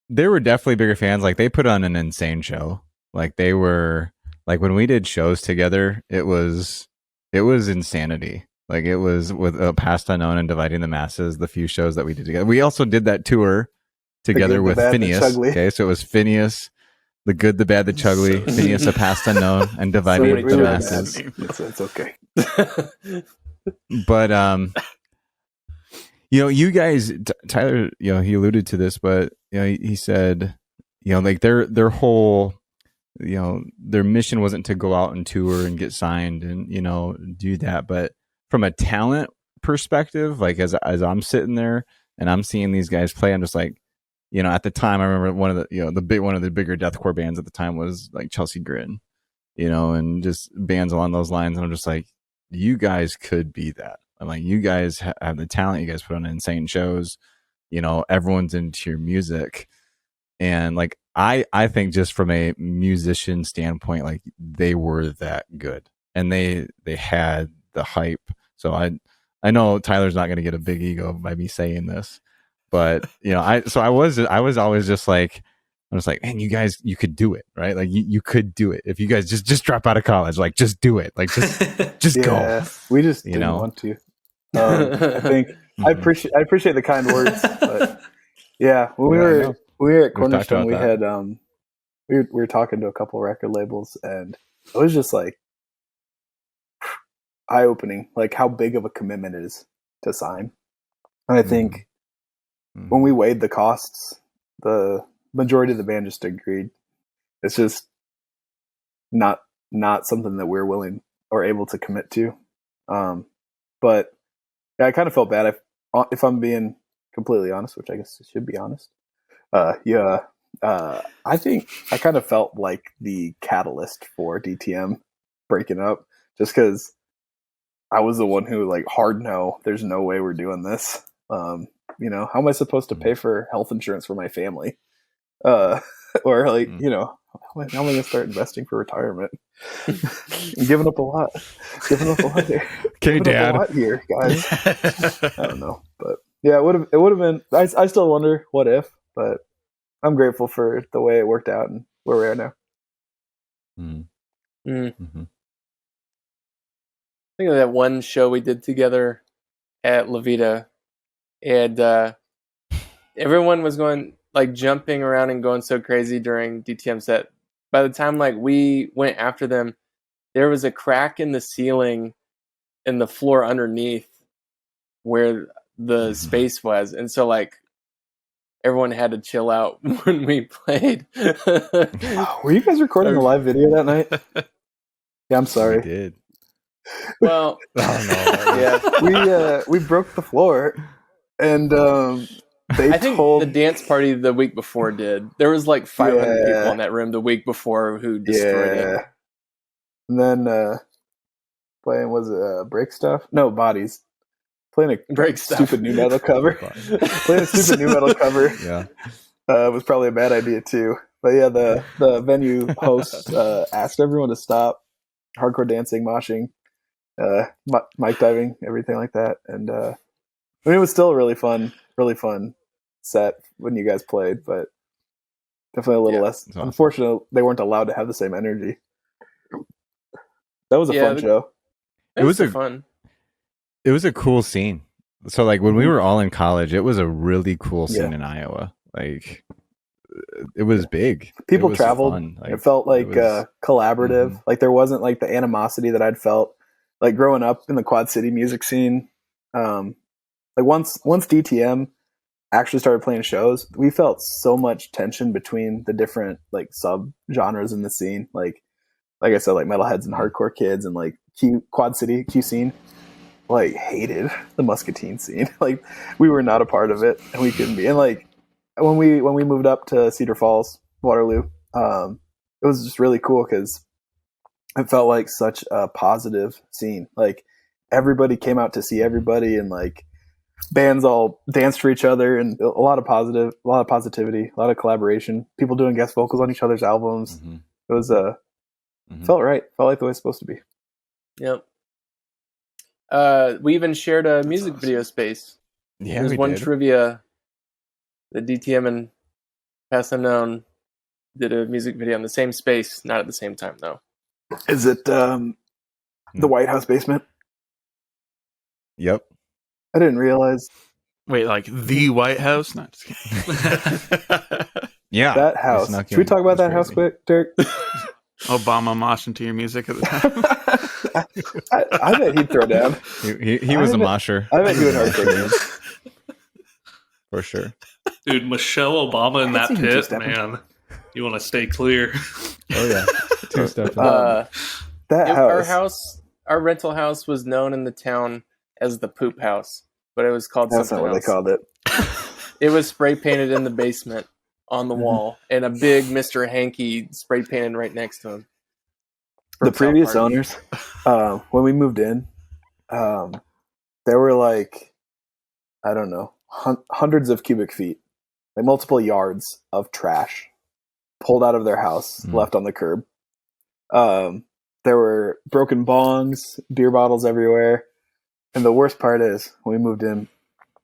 They were definitely bigger fans. Like they put on an insane show. Like they were like when we did shows together, it was insanity. Like it was with Past Unknown and Dividing the Masses, the few shows that we did together. We also did that tour together with Phineas. Okay, so it was Phineas, The Good, the Bad, the Chugly, Phineas, A Past Unknown, and Dividing the Masses. It's okay. But you guys, Tyler, he alluded to this, but he said, like their whole, their mission wasn't to go out and tour and get signed and do that, but from a talent perspective, like as I'm sitting there and I'm seeing these guys play, I'm just like, at the time, I remember one of the bigger deathcore bands at the time was like Chelsea Grin, and just bands along those lines, and I'm just like, you guys could be that. I'm like, you guys have the talent. You guys put on insane shows. Everyone's into your music, and like I think just from a musician standpoint, like they were that good, and they had the hype. So I know Tyler's not going to get a big ego by me saying this, but I was always just like, I was like, man, you guys, you could do it, right? Like you could do it if you guys just drop out of college, like just do it, like just go. We just didn't want to. I think I appreciate the kind words, but yeah, when we were at Cornerstone, we had we were talking to a couple record labels, and it was just like eye-opening, like how big of a commitment it is to sign. And I think when we weighed the costs, the majority of the band just agreed. It's just not something that we're willing or able to commit to. But yeah, I kind of felt bad if I'm being completely honest, which I guess I should be honest. I think I kind of felt like the catalyst for DTM breaking up, just because I was the one who like hard no, there's no way we're doing this. How am I supposed to pay for health insurance for my family? or like how am I going to start investing for retirement? I'm giving up a lot. Giving up a lot here. Okay, Giving up Dad. a lot here, guys. I don't know, but yeah, it would have been. I still wonder what if, but I'm grateful for the way it worked out and where we are now. Mm-hmm. Think of that one show we did together at La Vida, and everyone was going like jumping around and going so crazy during DTM set. By the time like we went after them, there was a crack in the ceiling and the floor underneath where the space was, and so like everyone had to chill out when we played. Were you guys recording a live video that night? Yeah, I'm sorry. We did. Well, yeah, we broke the floor, and I think the dance party the week before did. There was like 500 people in that room the week before who destroyed it. And then playing break stuff? No, bodies. Playing a break stupid new metal cover. Playing a stupid new metal cover. Yeah, was probably a bad idea too. But yeah, the venue host asked everyone to stop hardcore dancing, moshing, mic diving, everything like that. And I mean, it was still a really fun set when you guys played, but definitely a little less. Awesome. Unfortunately, they weren't allowed to have the same energy. That was a fun show. It was fun. It was a cool scene. So like when we were all in college, it was a really cool scene in Iowa. Like it was big. People was traveled. Like, it felt like collaborative. Mm-hmm. Like there wasn't like the animosity that I'd felt like growing up in the Quad City music scene. Like once DTM actually started playing shows, we felt so much tension between the different like sub genres in the scene. Like I said, like metalheads and hardcore kids and like Quad City Q scene. Like hated the Muscatine scene. Like we were not a part of it, and we couldn't be. And like when we moved up to Cedar Falls, Waterloo, it was just really cool because it felt like such a positive scene. Like everybody came out to see everybody, and like bands all danced for each other, and a lot of positivity, a lot of collaboration. People doing guest vocals on each other's albums. Mm-hmm. It was felt right. Felt like the way it's supposed to be. Yep. We even shared a music video space. Yeah, there's one trivia. The DTM and Past Unknown did a music video in the same space, not at the same time though. Is it the White House basement? Yep. I didn't realize. Wait, like the White House? Not just kidding. Yeah, that house. Should we talk about that house quick, Dirk? Obama moshing to your music at the time. I bet he'd throw down. He was a mosher. I bet he would hardcore for sure. Dude, Michelle Obama in that pit, man. You want to stay clear. Oh yeah, two-stepping. That house. Our rental house was known in the town as the Poop House, but it was called That's something not what else. They called it. It was spray painted in the basement on the wall, and a big Mr. Hanky spray painted right next to him. The previous owners, when we moved in, there were like, I don't know, hundreds of cubic feet, like multiple yards of trash pulled out of their house, left on the curb. There were broken bongs, beer bottles everywhere. And the worst part is, when we moved in,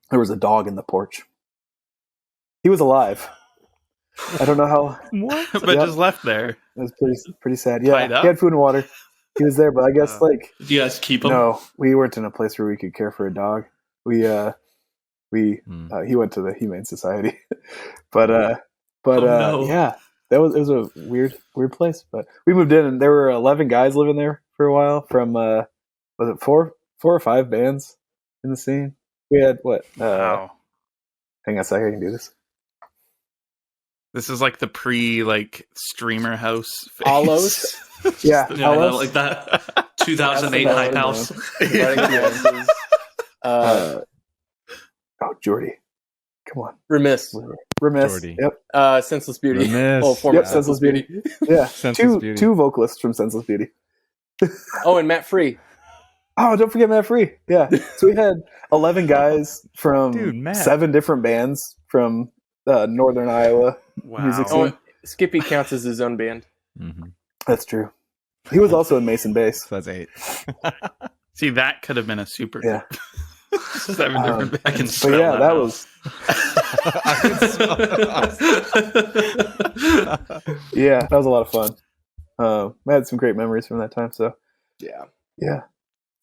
there was a dog in the porch. He was alive. I don't know how. What? But just left there. It was pretty sad. Yeah, he had food and water. He was there, but I guess like. Did you guys keep him? No, we weren't in a place where we could care for a dog. He went to the Humane Society, but yeah, it was a weird place. But we moved in, and there were 11 guys living there for a while. From was it four or five bands in the scene? We had what? Wow. Hang on a second, I can do this. This is like the streamer house phase. Allos? Yeah, Allos? Like that 2008 hype house. Jordy. Come on. Remiss. Jordy. Yep. Senseless Beauty. Remiss. Yep, Senseless Beauty. Yeah. Two vocalists from Senseless Beauty. Oh, and Matt Free. Oh, don't forget Matt Free. Yeah. So we had 11 guys from 7 different bands from northern Iowa music Wow. scene. Skippy counts as his own band. Mm-hmm. That's true. He was also in Mason Bass. So that's 8. See, that could have been a super Yeah. group. 7 different I can bands. smell But yeah, that out. was yeah, that was a lot of fun. I had some great memories from that time. So Yeah. yeah,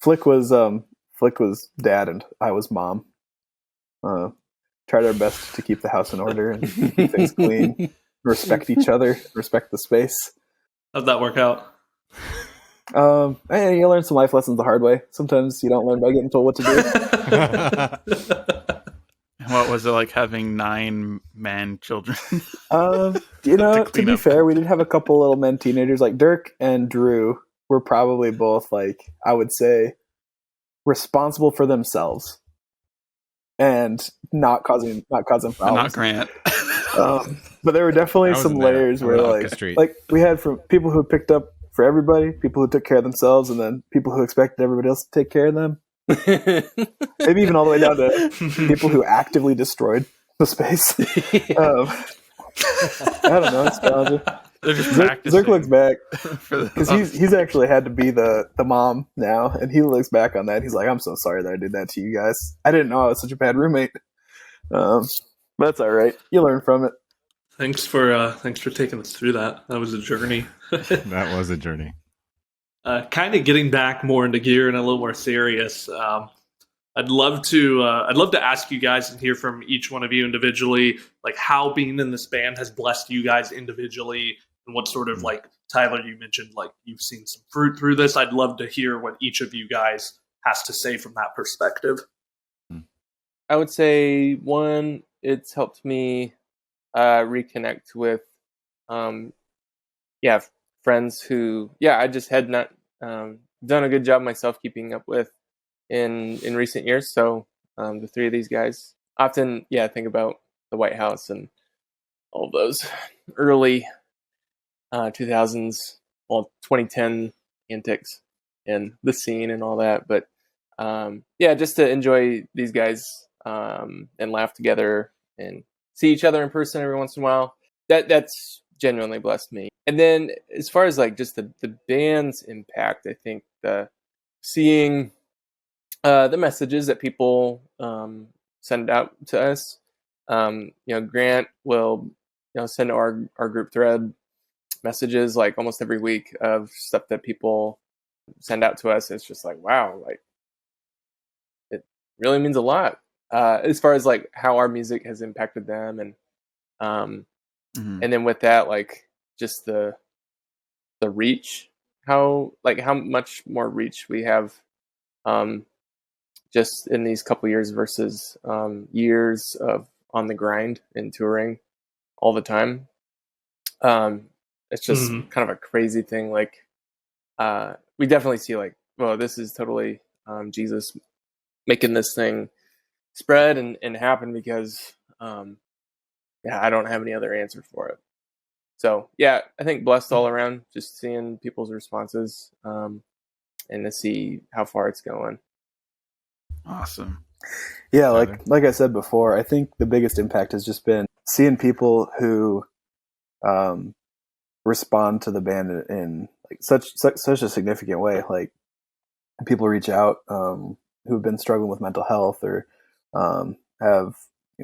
Flick was dad and I was mom. Tried our best to keep the house in order and keep things clean. Respect each other, respect the space. How'd that work out? And you learn some life lessons the hard way. Sometimes you don't learn by getting told what to do. What was it like having 9 man children? To clean be up. fair, we did have a couple little men teenagers. Like Dirk and Drew were probably both, like, I would say, responsible for themselves and not causing problems. Not Grant. But there were definitely I was some in there. layers I where would orchestrate. like we had from people who picked up for everybody, people who took care of themselves, and then people who expected everybody else to take care of them. Maybe even all the way down to people who actively destroyed the space. I don't know. It's challenging. They're just practicing. Zirk looks back for the because he's actually had to be the mom now, and he looks back on that. He's like, "I'm so sorry that I did that to you guys. I didn't know I was such a bad roommate." But that's all right. You learn from it. Thanks for taking us through that. That was a journey. That was a journey. Kind of getting back more into gear and a little more serious. I'd love to ask you guys and hear from each one of you individually, like how being in this band has blessed you guys individually, and what sort of, like Tyler, you mentioned like you've seen some fruit through this. I'd love to hear what each of you guys has to say from that perspective. I would say one, it's helped me reconnect with, friends who, I just had not done a good job myself keeping up with in recent years. So the 3 of these guys often, think about the White House and all of those early 2000s, 2010 antics and the scene and all that. But just to enjoy these guys and laugh together and see each other in person every once in a while. That's genuinely blessed me. And then as far as like just the band's impact, I think seeing the messages that people send out to us. Grant will send our group thread messages like almost every week of stuff that people send out to us. It's just like, wow, like it really means a lot as far as like how our music has impacted them, and and then with that, like just the reach, how much more reach we have just in these couple years versus years of on the grind and touring all the time. It's just kind of a crazy thing. Like we definitely see like, well, this is totally Jesus making this thing spread and happen because I don't have any other answer for it. So I think blessed all around, just seeing people's responses and to see how far it's going. Awesome. Yeah, like I said before, I think the biggest impact has just been seeing people who respond to the band in like such a significant way. Like people reach out who've been struggling with mental health or have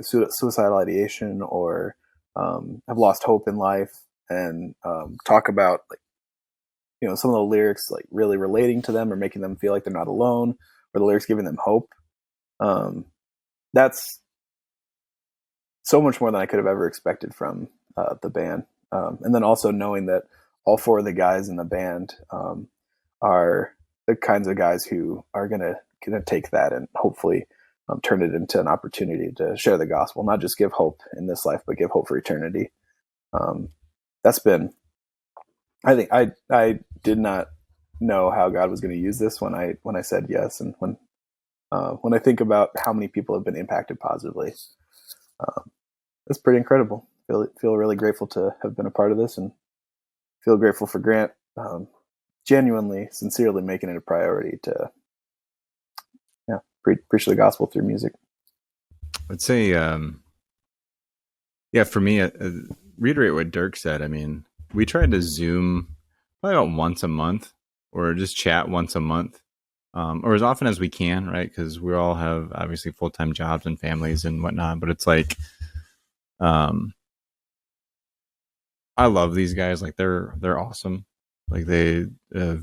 suicidal ideation or have lost hope in life, and talk about like some of the lyrics like really relating to them or making them feel like they're not alone, or the lyrics giving them hope. That's so much more than I could have ever expected from the band. And then also knowing that all 4 of the guys in the band are the kinds of guys who are gonna take that and hopefully turn it into an opportunity to share the gospel, not just give hope in this life, but give hope for eternity. That's been, I think I did not know how God was going to use this when I said yes. And when I think about how many people have been impacted positively, it's pretty incredible. Feel really grateful to have been a part of this, and feel grateful for Grant genuinely, sincerely making it a priority to preach the gospel through music. I'd say, for me, reiterate what Dirk said. I mean, we tried to Zoom probably about once a month, or just chat once a month, or as often as we can, right? Because we all have obviously full-time jobs and families and whatnot. But it's like, I love these guys. Like they're awesome. Like they, I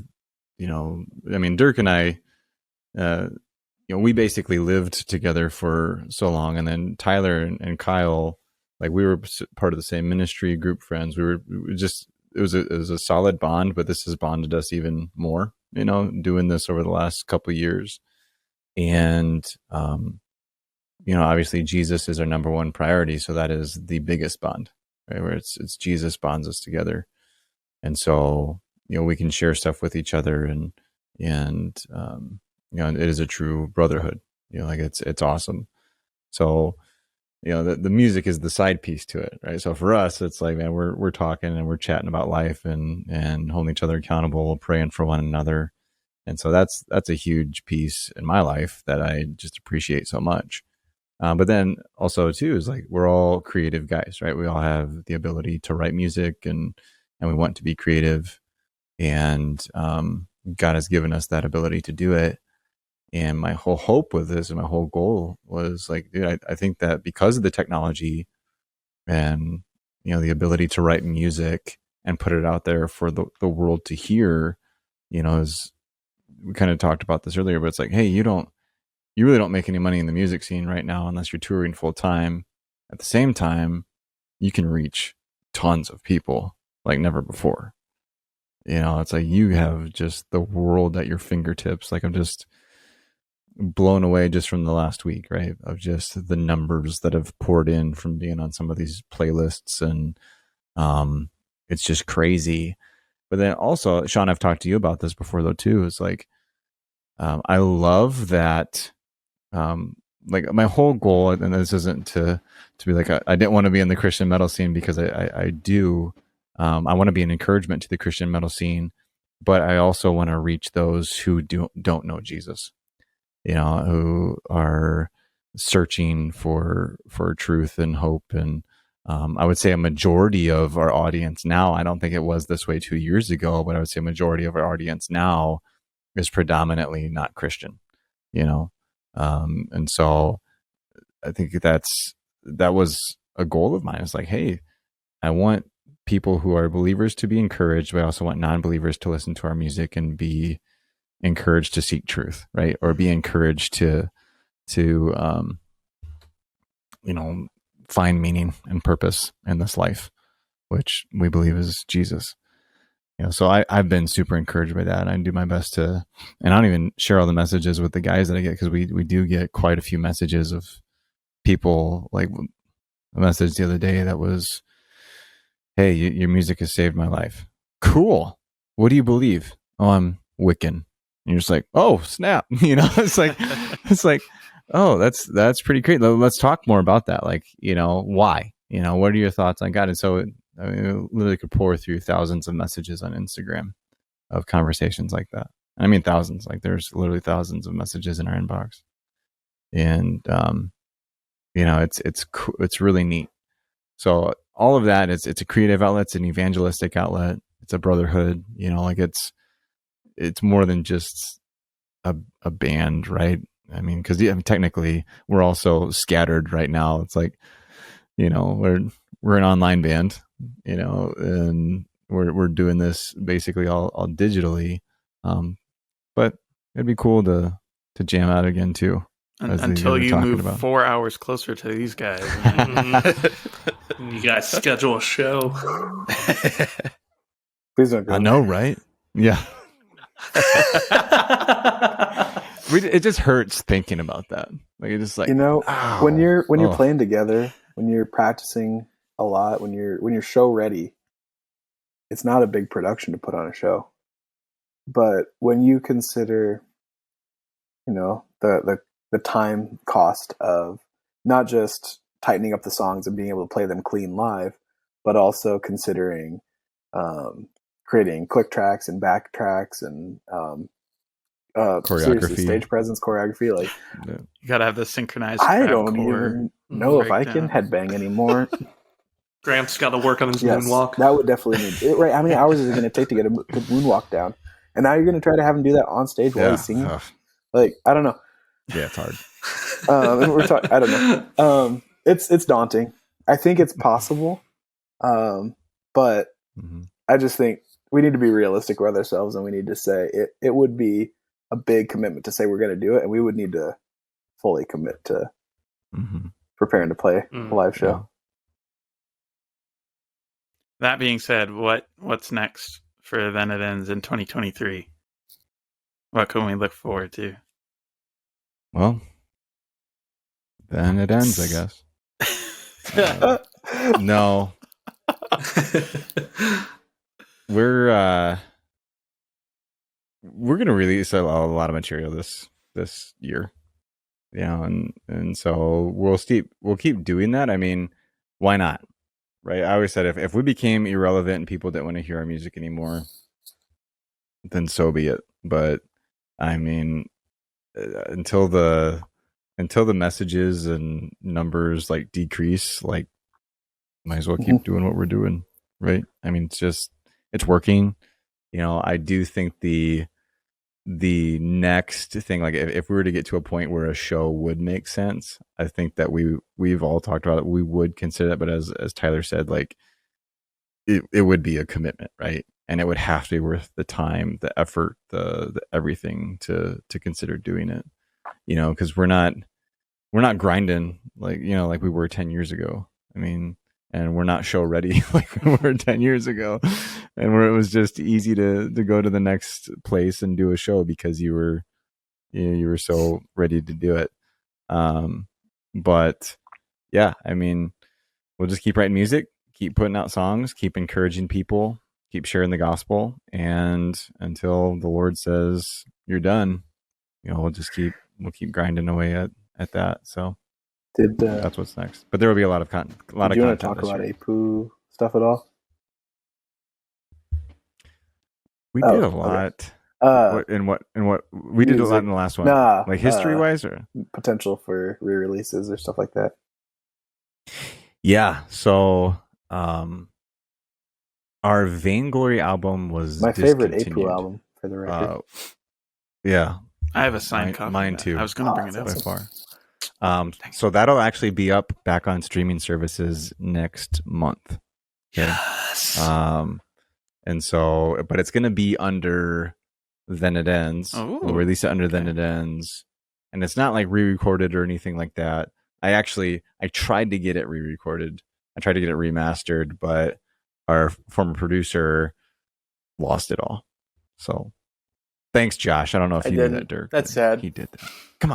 mean, Dirk and I, we basically lived together for so long, and then Tyler and Kyle, like we were part of the same ministry, group friends. We just, it was a solid bond, but this has bonded us even more, doing this over the last couple of years. And, obviously Jesus is our number one priority. So that is the biggest bond, right? Where it's Jesus bonds us together. And so, we can share stuff with each other, and it is a true brotherhood. Like it's awesome. So, the music is the side piece to it, right? So for us, it's like, man, we're talking and we're chatting about life and holding each other accountable, praying for one another. And so that's a huge piece in my life that I just appreciate so much. But then also too is like, we're all creative guys, right? We all have the ability to write music, and we want to be creative, and God has given us that ability to do it. And my whole hope with this, and my whole goal was like, dude, I think that because of the technology and, the ability to write music and put it out there for the world to hear, is, we kind of talked about this earlier, but it's like, hey, you really don't make any money in the music scene right now unless you're touring full time. At the same time, you can reach tons of people like never before. It's like you have just the world at your fingertips. Like I'm just blown away just from the last week, right? Of just the numbers that have poured in from being on some of these playlists, and it's just crazy. But then also, Sean, I've talked to you about this before though too. It's like I love that. Like my whole goal, and this isn't to be like I didn't want to be in the Christian metal scene, because I do. I want to be an encouragement to the Christian metal scene, but I also want to reach those who don't know Jesus, who are searching for truth and hope. And I would say a majority of our audience now, I don't think it was this way 2 years ago, but I would say a majority of our audience now is predominantly not Christian, and so I think that was a goal of mine. It's like, hey, I want people who are believers to be encouraged, but I also want non-believers to listen to our music and be encouraged to seek truth, right? Or be encouraged to find meaning and purpose in this life, which we believe is Jesus. So I've been super encouraged by that, and I do my best to, and I don't even share all the messages with the guys that I get, because we do get quite a few messages of people. Like a message the other day that was, hey, your music has saved my life. Cool. What do you believe? Oh, I'm Wiccan. And you're just like, oh, snap. It's like, oh, that's pretty great. Let's talk more about that. Like, why? What are your thoughts on God? And so I literally could pour through thousands of messages on Instagram of conversations like that. I mean, thousands. Like there's literally thousands of messages in our inbox, and it's really neat. So all of that it's a creative outlet, it's an evangelistic outlet, it's a brotherhood. Like it's more than just a band, right? I mean, because technically we're also scattered right now. It's like, we're an online band, and we're doing this basically all digitally. But it'd be cool to jam out again too. Until you move 4 hours closer to these guys. You guys schedule a show. Please don't go. I know, right? Yeah. It just hurts thinking about that. Like it's just like, when you're playing together, when you're practicing a lot, when you're show ready, it's not a big production to put on a show. But when you consider, the time cost of not just tightening up the songs and being able to play them clean live, but also considering creating click tracks and back tracks and choreography, stage presence, choreography. Like you gotta have the synchronized. I don't even know if I can headbang anymore. Grant's got to work on his Yes, moonwalk. that would definitely need it. Right? How many hours is it going to take to get a good moonwalk down? And now you're going to try to have him do that on stage while he's singing. Like, I don't know. Yeah, it's hard. And we're talking. I don't know. It's daunting. I think it's possible, but I just think we need to be realistic with ourselves, and we need to say it would be a big commitment to say we're going to do it, and we would need to fully commit to preparing to play a live show. Yeah. That being said, what's next for Then It Ends in 2023? What can we look forward to? Well, then it ends, I guess. No. We're gonna release a lot of material this year. And so we'll keep doing that. I mean, why not? Right? I always said if we became irrelevant and people didn't want to hear our music anymore, then so be it. But I mean, until the messages and numbers like decrease, like might as well keep doing what we're doing, right? I mean, it's working. I do think the next thing, like if we were to get to a point where a show would make sense, I think that we've all talked about it, we would consider that. But as Tyler said, like it would be a commitment, right? And it would have to be worth the time, the effort, the everything to consider doing it, because we're not grinding like we were 10 years ago. I mean, and we're not show ready like we were 10 years ago, and where it was just easy to go to the next place and do a show because you were so ready to do it. But yeah, I mean, we'll just keep writing music, keep putting out songs, keep encouraging people, keep sharing the gospel, and until the Lord says you're done, we'll keep grinding away at that. So that's what's next. But there will be a lot of content. Do you want to talk about APU stuff at all? We did a lot. Okay. What we did a lot in the last one. Like history wise, or potential for re-releases or stuff like that. Yeah. So our Vainglory album was my favorite APU album, for the record. Yeah, I have a signed copy. Mine too. I was going to bring it up by far. So that'll actually be up back on streaming services next month. Okay. Yes. And so, but it's going to be under Then It Ends. Oh, we'll release it under Then It Ends, and it's not like re-recorded or anything like that. I tried to get it re-recorded. I tried to get it remastered, but our former producer lost it all. So thanks, Josh. I don't know if you knew that, Dirk. That's sad. He did that. Come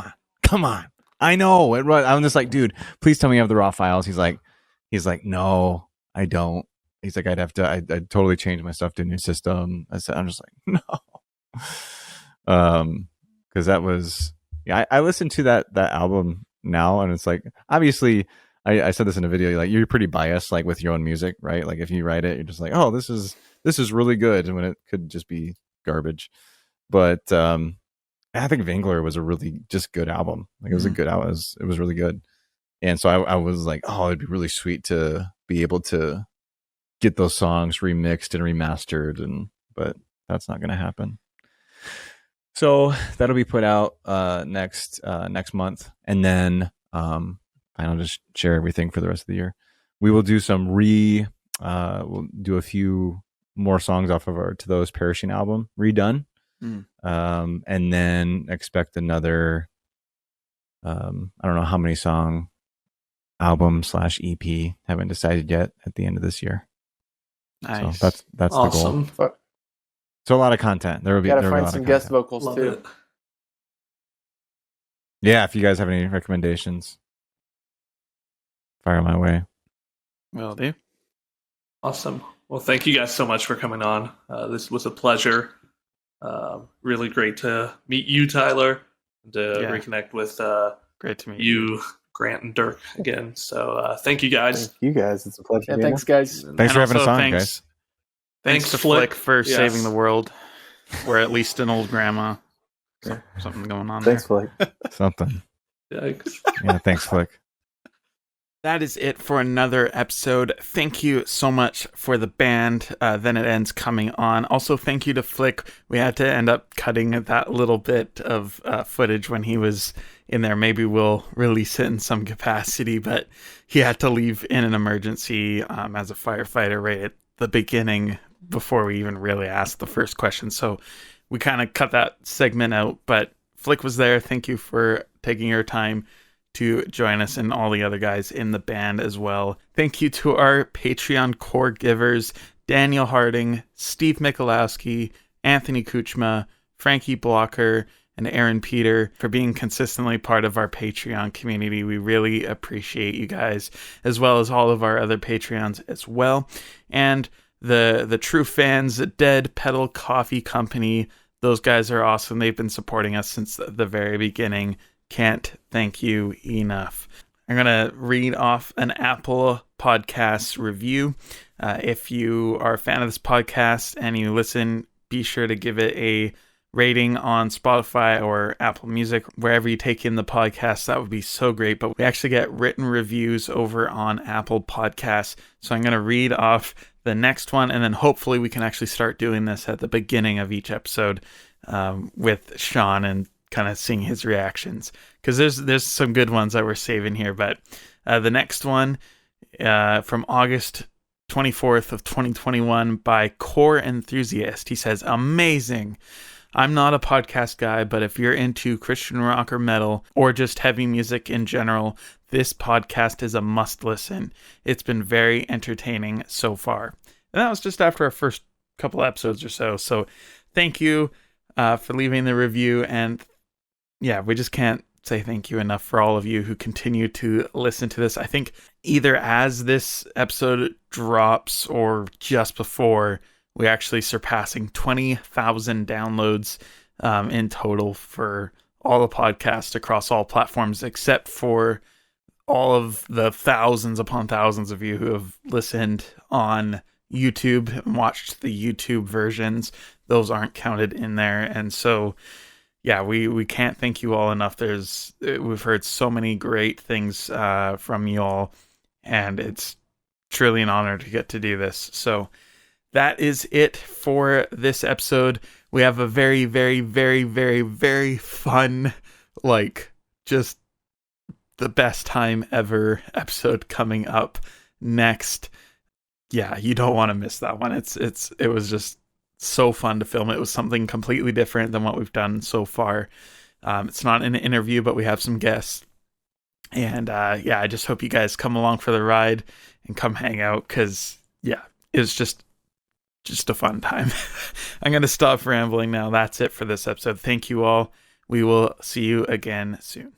on. I know. I'm just like, dude, please tell me you have the raw files. He's like, no, I don't. He's like, I'd totally change my stuff to a new system. I'm just like, no. Because that was, I listened to that album now, and it's like, obviously, I said this in a video, like you're pretty biased, like with your own music, right? Like if you write it, you're just like, oh, this is really good, and when it could just be garbage. But I think Vainglory was a really just good album. Like it was a good album. It was really good. And so I was like, oh, it'd be really sweet to be able to get those songs remixed and remastered, but that's not going to happen. So that'll be put out next month, and then I'll just share everything for the rest of the year. We will do we'll do a few more songs off of our To Those Perishing album, redone. And then expect another I don't know how many song album /EP, haven't decided yet, at the end of this year. Nice. So that's awesome. the goal. So a lot of content. There will be. Gotta find some guest vocals Love too. it. Yeah, if you guys have any recommendations, fire my way. Will do. Awesome. Well, thank you guys so much for coming on. This was a pleasure. Really great to meet you, Tyler, and to reconnect with great to meet you, Grant and Dirk, again. So thank you guys. Thank you guys. It's a pleasure. Yeah, thanks, guys. Thanks for having us on, guys. Thanks to Flick for saving the world. We're at least an old grandma. Something going on Thanks, there. Flick. Something. Yikes. Yeah, thanks, Flick. That is it for another episode. Thank you so much for the band. Then It Ends coming on. Also, thank you to Flick. We had to end up cutting that little bit of footage when he was in there. Maybe we'll release it in some capacity, but he had to leave in an emergency as a firefighter right at the beginning before we even really asked the first question. So we kind of cut that segment out, but Flick was there. Thank you for taking your time to join us, and all the other guys in the band as well. Thank you to our Patreon core givers, Daniel Harding, Steve Michalowski, Anthony Kuchma, Frankie Blocker, and Aaron Peter for being consistently part of our Patreon community. We really appreciate you guys, as well as all of our other Patreons as well. And the true fans, Dead Pedal Coffee Company, those guys are awesome. They've been supporting us since the very beginning. Can't thank you enough. I'm going to read off an Apple Podcast review. If you are a fan of this podcast and you listen, be sure to give it a rating on Spotify or Apple Music, wherever you take in the podcast. That would be so great. But we actually get written reviews over on Apple Podcasts. So I'm going to read off the next one, and then hopefully we can actually start doing this at the beginning of each episode with Sean and kind of seeing his reactions, because there's some good ones that we're saving here. But the next one from August 24th of 2021 by Core Enthusiast. He says, amazing. I'm not a podcast guy, but if you're into Christian rock or metal or just heavy music in general, this podcast is a must listen. It's been very entertaining so far. And that was just after our first couple episodes or so. So thank you for leaving the review. And yeah, we just can't say thank you enough for all of you who continue to listen to this. I think either as this episode drops or just before, we're actually surpassing 20,000 downloads in total for all the podcasts across all platforms, except for all of the thousands upon thousands of you who have listened on YouTube and watched the YouTube versions. Those aren't counted in there. And so yeah, we can't thank you all enough. We've heard so many great things from you all, and it's truly an honor to get to do this. So that is it for this episode. We have a very, very, very, very, very fun, just the best time ever episode coming up next. Yeah, you don't want to miss that one. It was just so fun to film. It was something completely different than what we've done so far. It's not an interview, but we have some guests. And I just hope you guys come along for the ride and come hang out, because yeah, it's just a fun time. I'm going to stop rambling now. That's it for this episode. Thank you all. We will see you again soon.